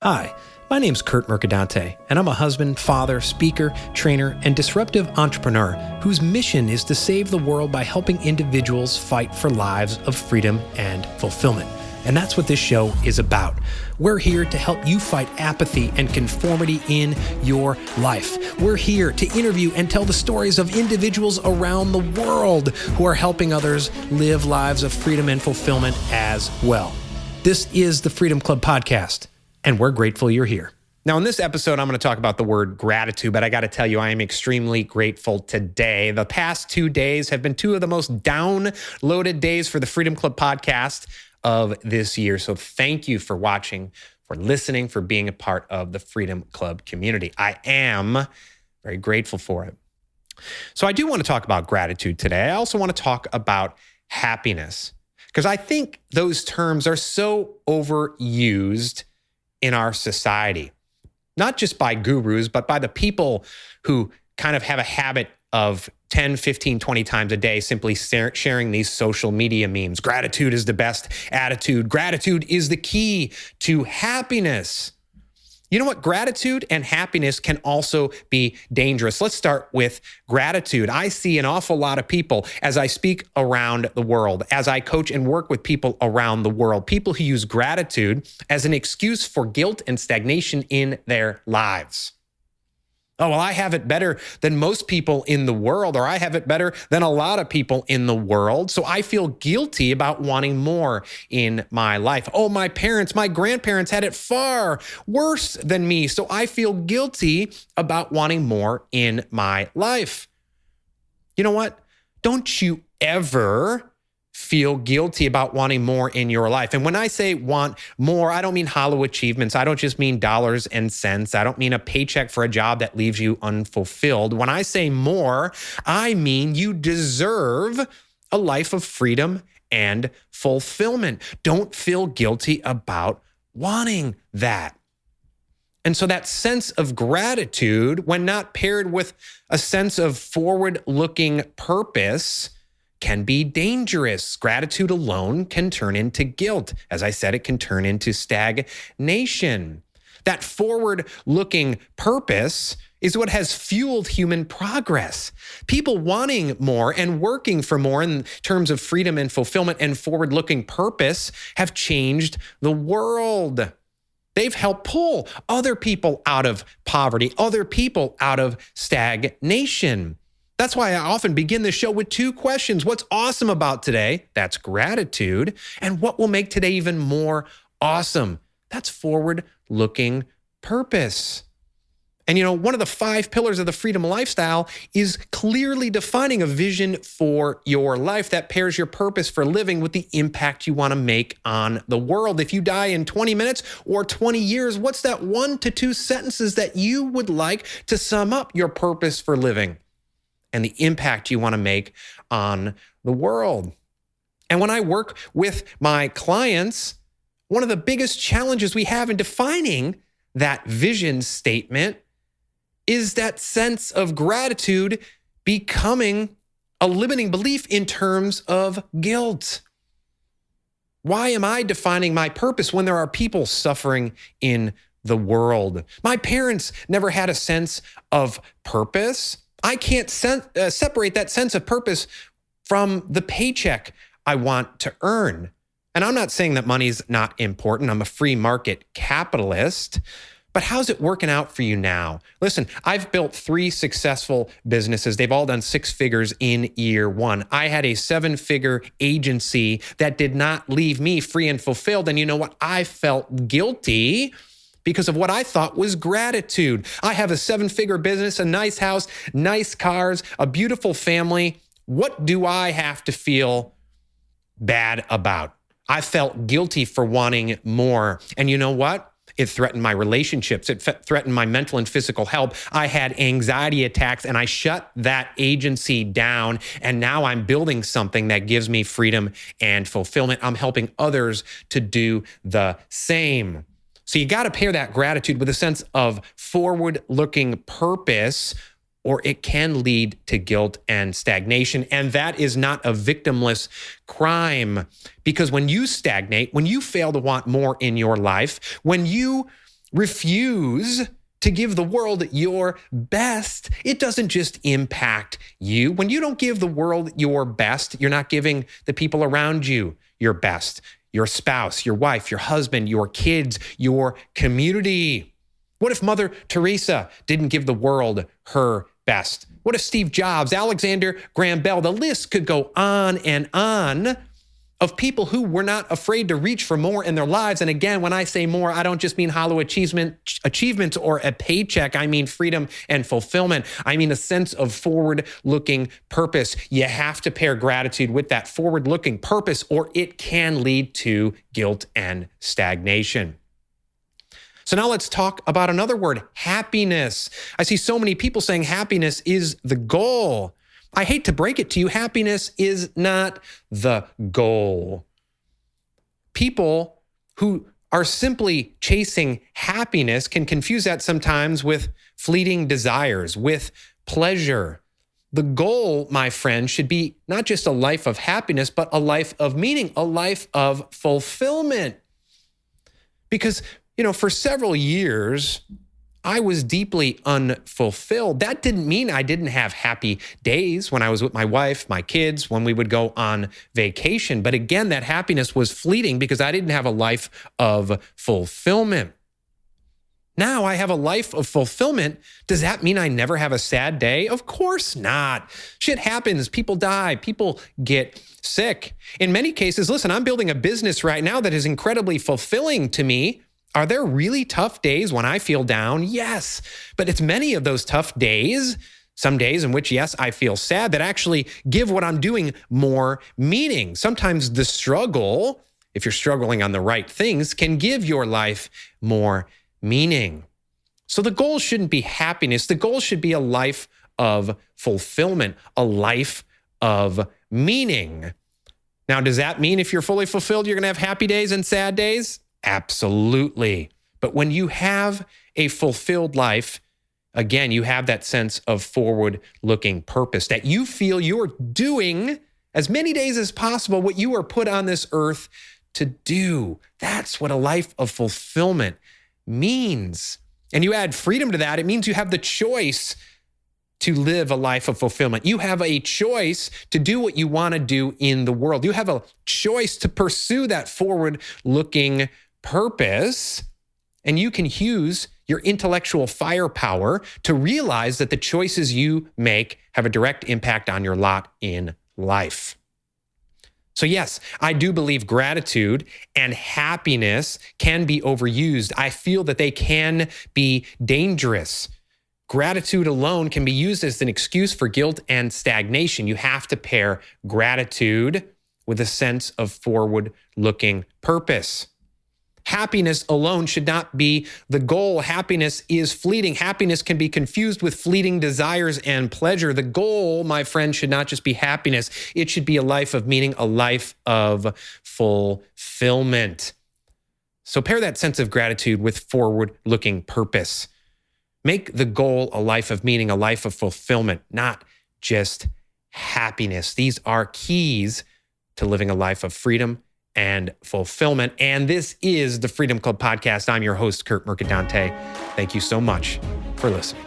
Hi, my name's Curt Mercadante, and I'm a husband, father, speaker, trainer, and disruptive entrepreneur whose mission is to save the world by helping individuals fight for lives of freedom and fulfillment. And that's what this show is about. We're here to help you fight apathy and conformity in your life. We're here to interview and tell the stories of individuals around the world who are helping others live lives of freedom and fulfillment as well. This is the Freedom Club Podcast, and we're grateful you're here. Now, in this episode, I'm going to talk about the word gratitude, but I got to tell you, I am extremely grateful today. The past 2 days have been two of the most downloaded days for the Freedom Club Podcast of this year. So thank you for watching, for listening, for being a part of the Freedom Club community. I am very grateful for it. So I do want to talk about gratitude today. I also want to talk about happiness, because I think those terms are so overused in our society, not just by gurus, but by the people who kind of have a habit of 10, 15, 20 times a day simply sharing these social media memes. Gratitude is the best attitude. Gratitude is the key to happiness. You know what? Gratitude and happiness can also be dangerous. Let's start with gratitude. I see an awful lot of people as I speak around the world, as I coach and work with people around the world, people who use gratitude as an excuse for guilt and stagnation in their lives. Oh, well, I have it better than most people in the world, or I have it better than a lot of people in the world, so I feel guilty about wanting more in my life. Oh, my parents, my grandparents had it far worse than me, so I feel guilty about wanting more in my life. You know what? Don't you ever feel guilty about wanting more in your life. And when I say want more, I don't mean hollow achievements. I don't just mean dollars and cents. I don't mean a paycheck for a job that leaves you unfulfilled. When I say more, I mean you deserve a life of freedom and fulfillment. Don't feel guilty about wanting that. And so that sense of gratitude, when not paired with a sense of forward-looking purpose, can be dangerous. Gratitude alone can turn into guilt. As I said, it can turn into stagnation. That forward-looking purpose is what has fueled human progress. People wanting more and working for more in terms of freedom and fulfillment and forward-looking purpose have changed the world. They've helped pull other people out of poverty, other people out of stagnation. That's why I often begin the show with two questions. What's awesome about today? That's gratitude. And what will make today even more awesome? That's forward-looking purpose. And you know, one of the 5 pillars of the freedom lifestyle is clearly defining a vision for your life that pairs your purpose for living with the impact you want to make on the world. If you die in 20 minutes or 20 years, what's that 1 to 2 sentences that you would like to sum up your purpose for living and the impact you want to make on the world? And when I work with my clients, one of the biggest challenges we have in defining that vision statement is that sense of gratitude becoming a limiting belief in terms of guilt. Why am I defining my purpose when there are people suffering in the world? My parents never had a sense of purpose. I can't separate that sense of purpose from the paycheck I want to earn. And I'm not saying that money's not important. I'm a free market capitalist. But how's it working out for you now? Listen, I've built 3 successful businesses. They've all done 6 figures in year 1. I had a 7-figure agency that did not leave me free and fulfilled. And you know what? I felt guilty because of what I thought was gratitude. I have a 7-figure business, a nice house, nice cars, a beautiful family. What do I have to feel bad about? I felt guilty for wanting more. And you know what? It threatened my relationships. It threatened my mental and physical health. I had anxiety attacks and I shut that agency down. And now I'm building something that gives me freedom and fulfillment. I'm helping others to do the same. So you got to pair that gratitude with a sense of forward-looking purpose, or it can lead to guilt and stagnation. And that is not a victimless crime, because when you stagnate, when you fail to want more in your life, when you refuse to give the world your best, it doesn't just impact you. When you don't give the world your best, you're not giving the people around you your best. Your spouse, your wife, your husband, your kids, your community. What if Mother Teresa didn't give the world her best? What if Steve Jobs, Alexander Graham Bell, the list could go on of people who were not afraid to reach for more in their lives. And again, when I say more, I don't just mean hollow achievements or a paycheck. I mean freedom and fulfillment. I mean a sense of forward-looking purpose. You have to pair gratitude with that forward-looking purpose, or it can lead to guilt and stagnation. So now let's talk about another word, happiness. I see so many people saying happiness is the goal. I hate to break it to you, happiness is not the goal. People who are simply chasing happiness can confuse that sometimes with fleeting desires, with pleasure. The goal, my friend, should be not just a life of happiness, but a life of meaning, a life of fulfillment. Because, for several years, I was deeply unfulfilled. That didn't mean I didn't have happy days when I was with my wife, my kids, when we would go on vacation. But again, that happiness was fleeting because I didn't have a life of fulfillment. Now I have a life of fulfillment. Does that mean I never have a sad day? Of course not. Shit happens. People die. People get sick. In many cases, listen, I'm building a business right now that is incredibly fulfilling to me. Are there really tough days when I feel down? Yes, but it's many of those tough days, some days in which, yes, I feel sad, that actually give what I'm doing more meaning. Sometimes the struggle, if you're struggling on the right things, can give your life more meaning. So the goal shouldn't be happiness. The goal should be a life of fulfillment, a life of meaning. Now, does that mean if you're fully fulfilled, you're going to have happy days and sad days? Absolutely. But when you have a fulfilled life, again, you have that sense of forward-looking purpose, that you feel you're doing as many days as possible what you are put on this earth to do. That's what a life of fulfillment means. And you add freedom to that, it means you have the choice to live a life of fulfillment. You have a choice to do what you want to do in the world. You have a choice to pursue that forward-looking purpose, and you can use your intellectual firepower to realize that the choices you make have a direct impact on your lot in life. So yes, I do believe gratitude and happiness can be overused. I feel that they can be dangerous. Gratitude alone can be used as an excuse for guilt and stagnation. You have to pair gratitude with a sense of forward-looking purpose. Happiness alone should not be the goal. Happiness is fleeting. Happiness can be confused with fleeting desires and pleasure. The goal, my friend, should not just be happiness. It should be a life of meaning, a life of fulfillment. So pair that sense of gratitude with forward-looking purpose. Make the goal a life of meaning, a life of fulfillment, not just happiness. These are keys to living a life of freedom and fulfillment. And this is the Freedom Club Podcast. I'm your host, Curt Mercadante. Thank you so much for listening.